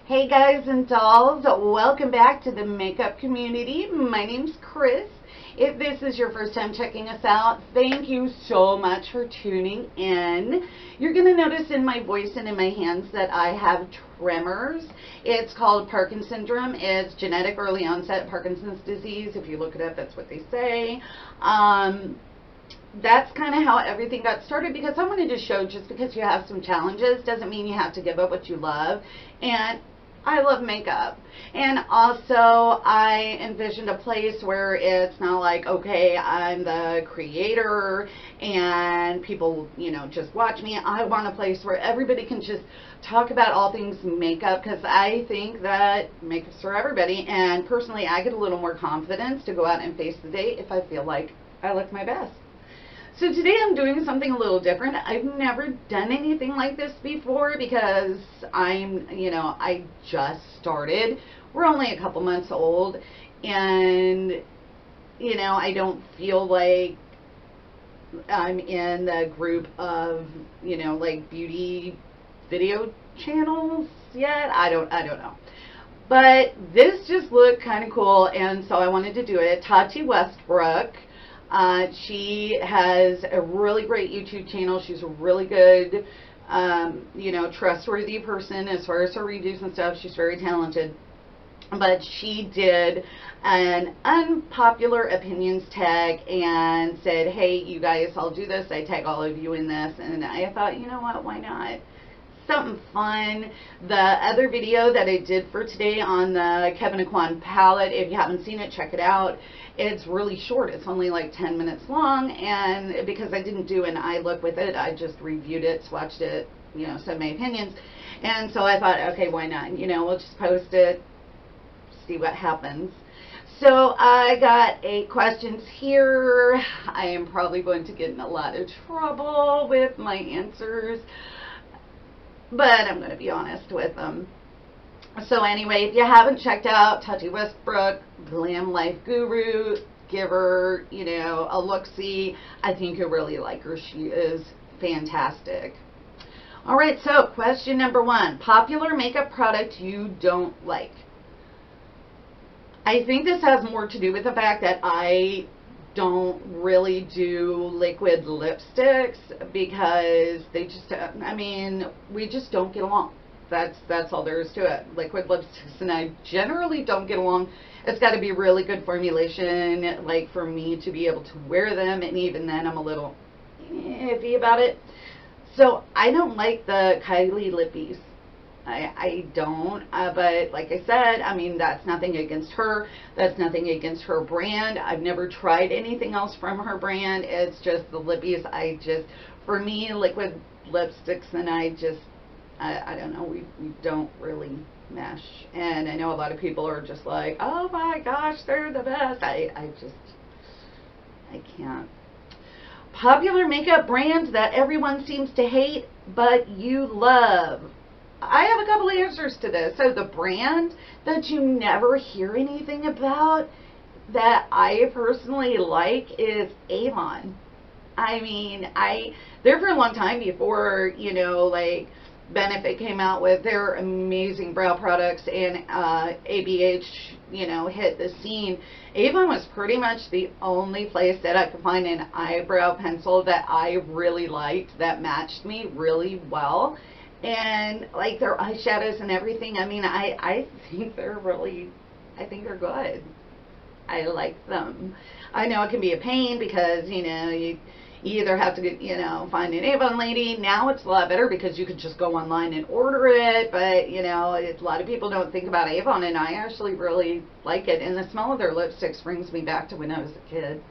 Hey guys and dolls, welcome back to the makeup community. My name's Chris. If this is your first time checking us out, thank you so much for tuning in. You're going to notice in my voice and in my hands that I have tremors. It's called Parkinson's syndrome. It's genetic early onset Parkinson's disease. If you look it up, that's what they say. That's kind of how everything got started, because I wanted to show just because you have some challenges doesn't mean you have to give up what you love. And I love makeup. And also I envisioned a place where it's not like, okay, I'm the creator and people, just watch me. I want a place where everybody can just talk about all things makeup, because I think that makeup's for everybody. And personally, I get a little more confidence to go out and face the day if I feel like I look my best. So today I'm doing something a little different. I've never done anything like this before because I just started. We're only a couple months old, and, I don't feel like I'm in the group of, like beauty video channels yet. I don't know. But this just looked kind of cool, and so I wanted to do it. Tati Westbrook. She has a really great YouTube channel. She's a really good, trustworthy person as far as her reviews and stuff. She's very talented. But she did an unpopular opinions tag and said, hey, you guys, I'll do this. I tag all of you in this. And I thought, you know what, why not? Something fun. The other video that I did for today on the Kevin Aquan palette, if you haven't seen it, check it out. It's really short. It's only like 10 minutes long, and because I didn't do an eye look with it, I just reviewed it, swatched it, said my opinions. And so I thought, okay, why not? We'll just post it, see what happens. So I got 8 questions here. I am probably going to get in a lot of trouble with my answers, but I'm going to be honest with them. So anyway, if you haven't checked out Tati Westbrook, Glam Life Guru, give her, a look-see. I think you'll really like her. She is fantastic. All right, so question number 1. Popular makeup product you don't like. I think this has more to do with the fact that I don't really do liquid lipsticks because they just, we just don't get along. That's all there is to it. Liquid lipsticks and I generally don't get along. It's got to be really good formulation, like for me to be able to wear them, and even then I'm a little iffy about it. So I don't like the Kylie lippies. I don't, but like I said, that's nothing against her. That's nothing against her brand. I've never tried anything else from her brand. It's just the lippies. For me, liquid lipsticks and I don't know, we don't really mesh. And I know a lot of people are just like, oh my gosh, they're the best. I can't. Popular makeup brand that everyone seems to hate, but you love. I have a couple of answers to this. So the brand that you never hear anything about that I personally like is Avon. There for a long time before, like Benefit came out with their amazing brow products and ABH, hit the scene. Avon was pretty much the only place that I could find an eyebrow pencil that I really liked, that matched me really well. And like their eyeshadows and everything, I think they're good. I like them. I know it can be a pain because, you either have to, find an Avon lady. Now it's a lot better because you could just go online and order it. But, a lot of people don't think about Avon, and I actually really like it. And the smell of their lipsticks brings me back to when I was a kid.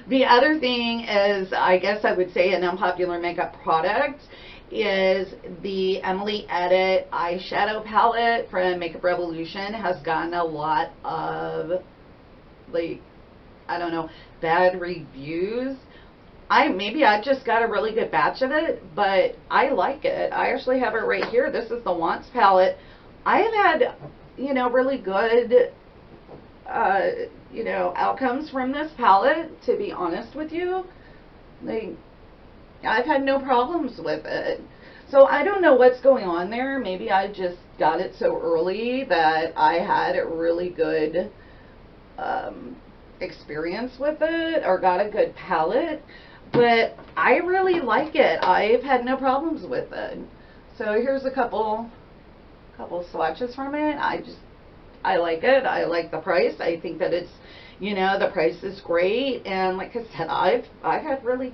The other thing is, I guess I would say an unpopular makeup product is the Emily Edit eyeshadow palette from Makeup Revolution. Has gotten a lot of, bad reviews. Maybe I just got a really good batch of it, but I like it. I actually have it right here. This is the Wants palette. I have had, really good, outcomes from this palette, to be honest with you. I've had no problems with it. So I don't know what's going on there. Maybe I just got it so early that I had a really good experience with it, or got a good palette. But I really like it. I've had no problems with it. So here's a couple swatches from it. I like it. I like the price. I think that it's, you know, the price is great. And like I said, I've had really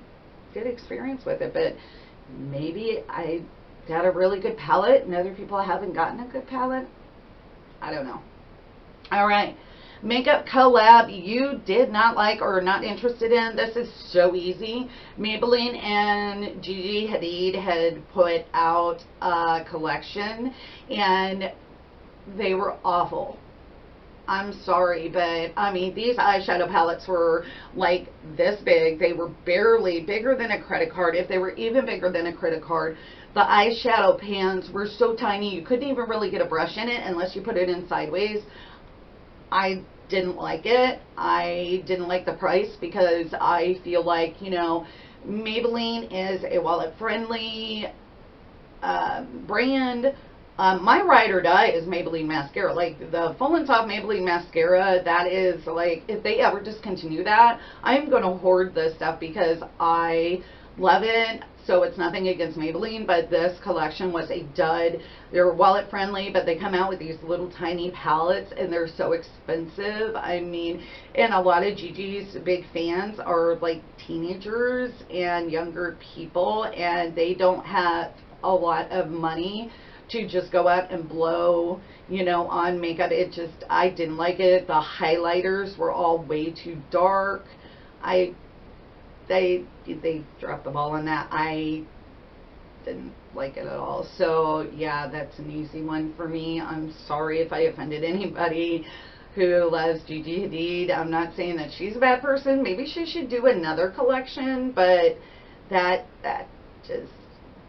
good experience with it. But maybe I got a really good palette and other people haven't gotten a good palette. I don't know. All right. Makeup collab you did not like or not interested in. This is so easy. Maybelline and Gigi Hadid had put out a collection and they were awful. I'm sorry, but I mean, these eyeshadow palettes were like this big. They were barely bigger than a credit card, if they were even bigger than a credit card. The eyeshadow pans were so tiny, you couldn't even really get a brush in it unless you put it in sideways. I didn't like it. I didn't like the price because I feel like, you know, Maybelline is a wallet-friendly brand. My ride or die is Maybelline mascara. Like the Full and Soft Maybelline mascara, that is like, if they ever discontinue that, I'm going to hoard this stuff because I love it. So it's nothing against Maybelline, but this collection was a dud. They're wallet friendly, but they come out with these little tiny palettes and they're so expensive. I mean, and a lot of Gigi's big fans are like teenagers and younger people, and they don't have a lot of money to just go out and blow, you know, on makeup. It just, I didn't like it. The highlighters were all way too dark. They dropped the ball on that. I didn't like it at all. So yeah, that's an easy one for me. I'm sorry if I offended anybody who loves Gigi Hadid. I'm not saying that she's a bad person. Maybe she should do another collection, but that just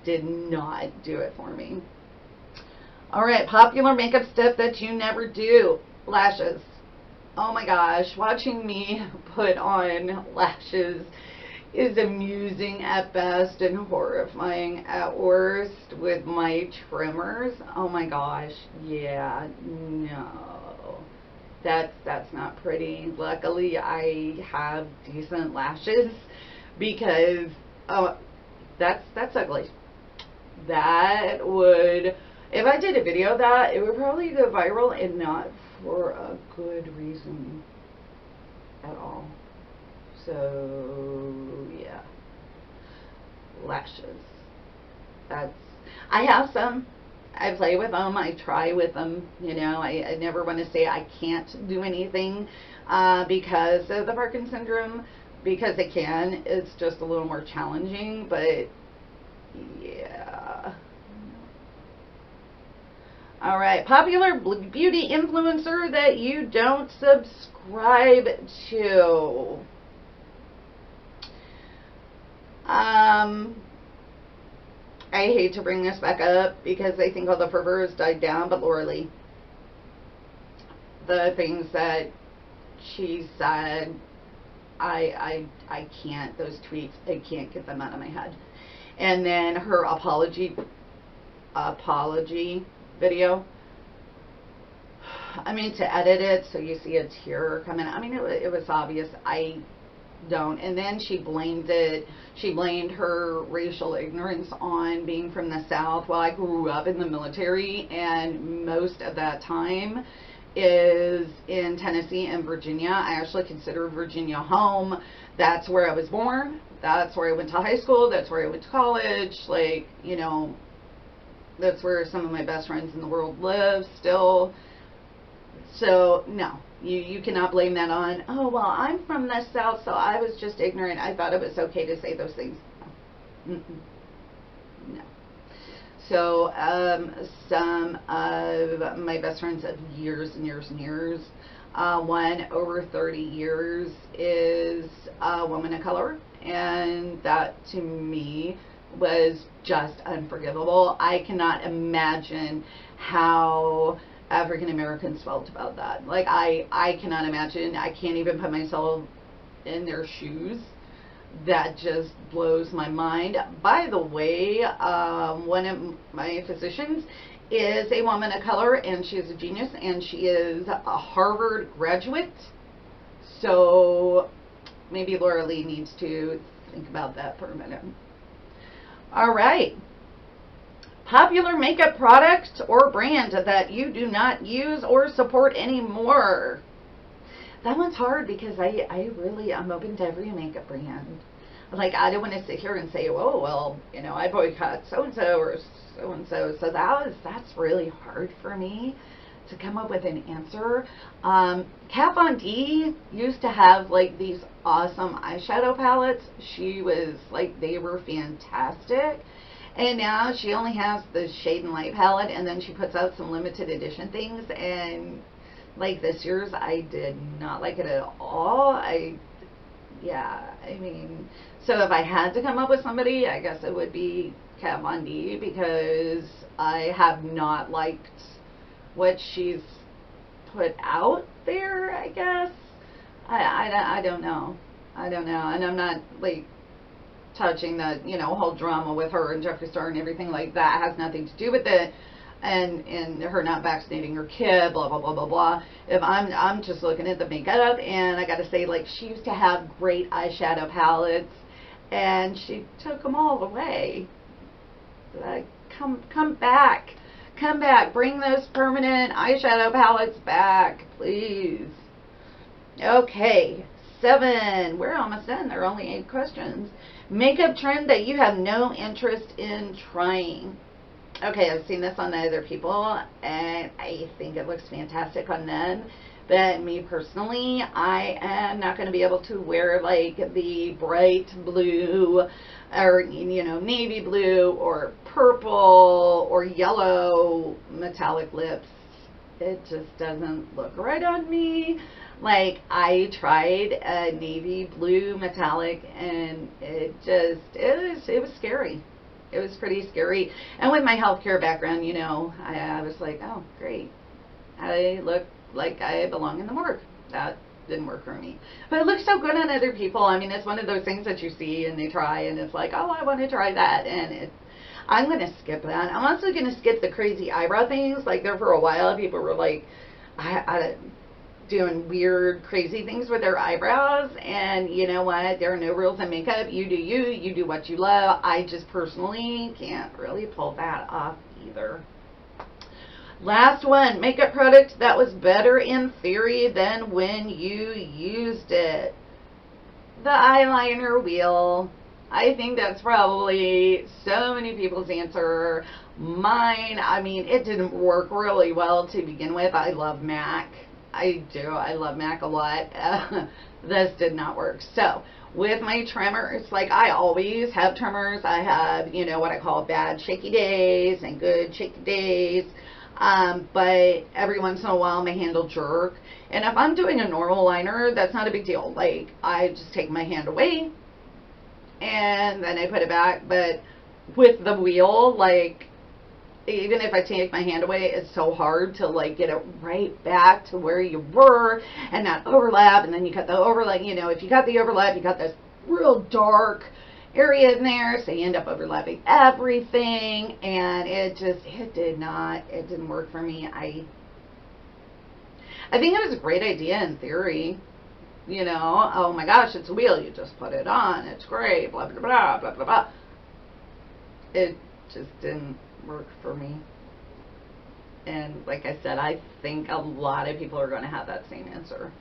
did not do it for me. Alright, popular makeup step that you never do. Lashes. Oh my gosh, watching me put on lashes is amusing at best and horrifying at worst with my trimmers. Oh my gosh, yeah, no. That's not pretty. Luckily, I have decent lashes because that's ugly. That would, if I did a video of that, it would probably go viral and not for a good reason at all. So yeah, lashes. I have some. I play with them. I try with them. You know, I never want to say I can't do anything because of the Parkinson syndrome, because I can. It's just a little more challenging, but yeah. All right, popular beauty influencer that you don't subscribe to. I hate to bring this back up because I think all the fervor has died down, but Laura Lee, the things that she said, I can't, those tweets, I can't get them out of my head. And then her apology video, I mean, to edit it so you see a tear coming, I mean, it was obvious. I don't. And then she blamed her racial ignorance on being from the South. Well, I grew up in the military, and most of that time is in Tennessee and Virginia. I actually consider Virginia home. That's where I was born. That's where I went to high school. That's where I went to college. Like, you know, that's where some of my best friends in the world live still. So, no. You cannot blame that on, oh, well, I'm from the South, so I was just ignorant. I thought it was okay to say those things. No. No. So, some of my best friends of years and years and years, one over 30 years, is a woman of color, and that, to me, was just unforgivable. I cannot imagine how African Americans felt about that. Like, I cannot imagine. I can't even put myself in their shoes. that just blows my mind. By the way, one of my physicians is a woman of color, and she is a genius, and she is a Harvard graduate. So maybe Laura Lee needs to think about that for a minute. All right. Popular makeup product or brand that you do not use or support anymore. That one's hard because I'm open to every makeup brand. Like, I don't want to sit here and say, oh, well, you know, I boycott so-and-so or so-and-so. So that's really hard for me to come up with an answer. Kat Von D used to have, like, these awesome eyeshadow palettes. She was, like, they were fantastic. And now she only has the Shade and Light palette, and then she puts out some limited edition things. And, like, this year's, I did not like it at all. So if I had to come up with somebody, I guess it would be Kat Von D, because I have not liked what she's put out there, I guess. I don't know. And I'm not, like, touching the, you know, whole drama with her and Jeffree Star and everything like that. It has nothing to do with it. And her not vaccinating her kid, blah, blah, blah, blah, blah. If I'm just looking at the makeup, and I got to say, like, she used to have great eyeshadow palettes, and she took them all away. Like, come back. Come back. Bring those permanent eyeshadow palettes back, please. Okay, 7. We're almost done. There are only 8 questions. Makeup trend that you have no interest in trying. Okay, I've seen this on other people, and I think it looks fantastic on them. But me personally, I am not going to be able to wear, like, the bright blue or, you know, navy blue or purple or yellow metallic lips. It just doesn't look right on me. Like, I tried a navy blue metallic, and it was scary. It was pretty scary. And with my healthcare background, you know, I was like, oh, great. I look like I belong in the morgue. That didn't work for me. But it looks so good on other people. I mean, it's one of those things that you see and they try, and it's like, oh, I want to try that. And I'm going to skip that. I'm also going to skip the crazy eyebrow things. Like, there for a while, people were like, doing weird, crazy things with their eyebrows, and you know what? There are no rules in makeup. You do you. You do what you love. I just personally can't really pull that off either. Last one. Makeup product that was better in theory than when you used it. The eyeliner wheel. I think that's probably so many people's answer. Mine, I mean, it didn't work really well to begin with. I love MAC. I do. I love MAC a lot. This did not work. So with my trimmers, like, I always have trimmers. I have, you know, what I call bad shaky days and good shaky days. But every once in a while my hand will jerk. And if I'm doing a normal liner, that's not a big deal. Like, I just take my hand away and then I put it back. But with the wheel, like, even if I take my hand away, it's so hard to, like, get it right back to where you were and not overlap. And then you got the overlap, you know, if you got the overlap, you got this real dark area in there, so you end up overlapping everything, and it didn't work for me. I think it was a great idea in theory. You know, oh my gosh, it's a wheel, you just put it on, it's great, blah, blah, blah, blah, blah, blah. It just didn't work for me. And like I said, I think a lot of people are going to have that same answer.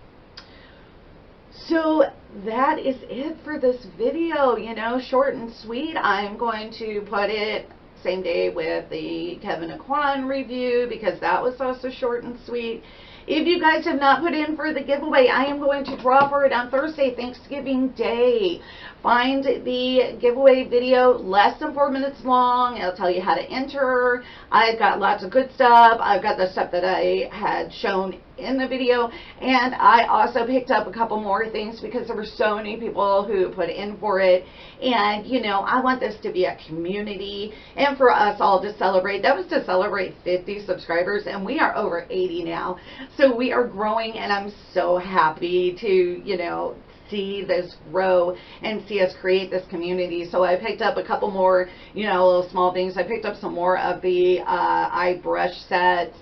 So that is it for this video, you know, short and sweet. I'm going to put it same day with the Kevin Aquan review, because that was also short and sweet. If you guys have not put in for the giveaway, I am going to draw for it on Thursday, Thanksgiving Day. Find the giveaway video, less than 4 minutes long. It'll tell you how to enter. I've got lots of good stuff. I've got the stuff that I had shown in the video, and I also picked up a couple more things because there were so many people who put in for it. And, you know, I want this to be a community and for us all to celebrate. That was to celebrate 50 subscribers, and we are over 80 now. So we are growing, and I'm so happy to, you know, see this grow and see us create this community. So I picked up a couple more, you know, little small things. I picked up some more of the eye brush sets,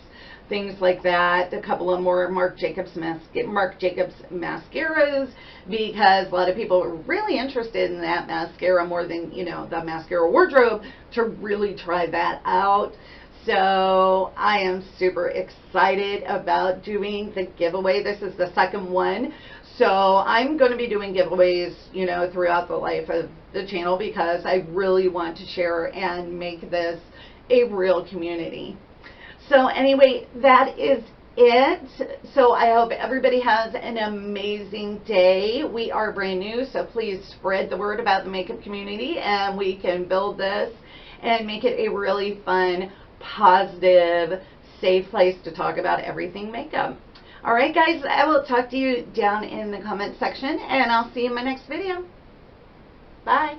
things like that, a couple of more Marc Jacobs mascaras, because a lot of people are really interested in that mascara more than, you know, the mascara wardrobe, to really try that out. So I am super excited about doing the giveaway. This is the second one. So I'm going to be doing giveaways, you know, throughout the life of the channel, because I really want to share and make this a real community. So anyway, that is it. So I hope everybody has an amazing day. We are brand new, so please spread the word about the makeup community, and we can build this and make it a really fun, positive, safe place to talk about everything makeup. All right, guys, I will talk to you down in the comment section, and I'll see you in my next video. Bye.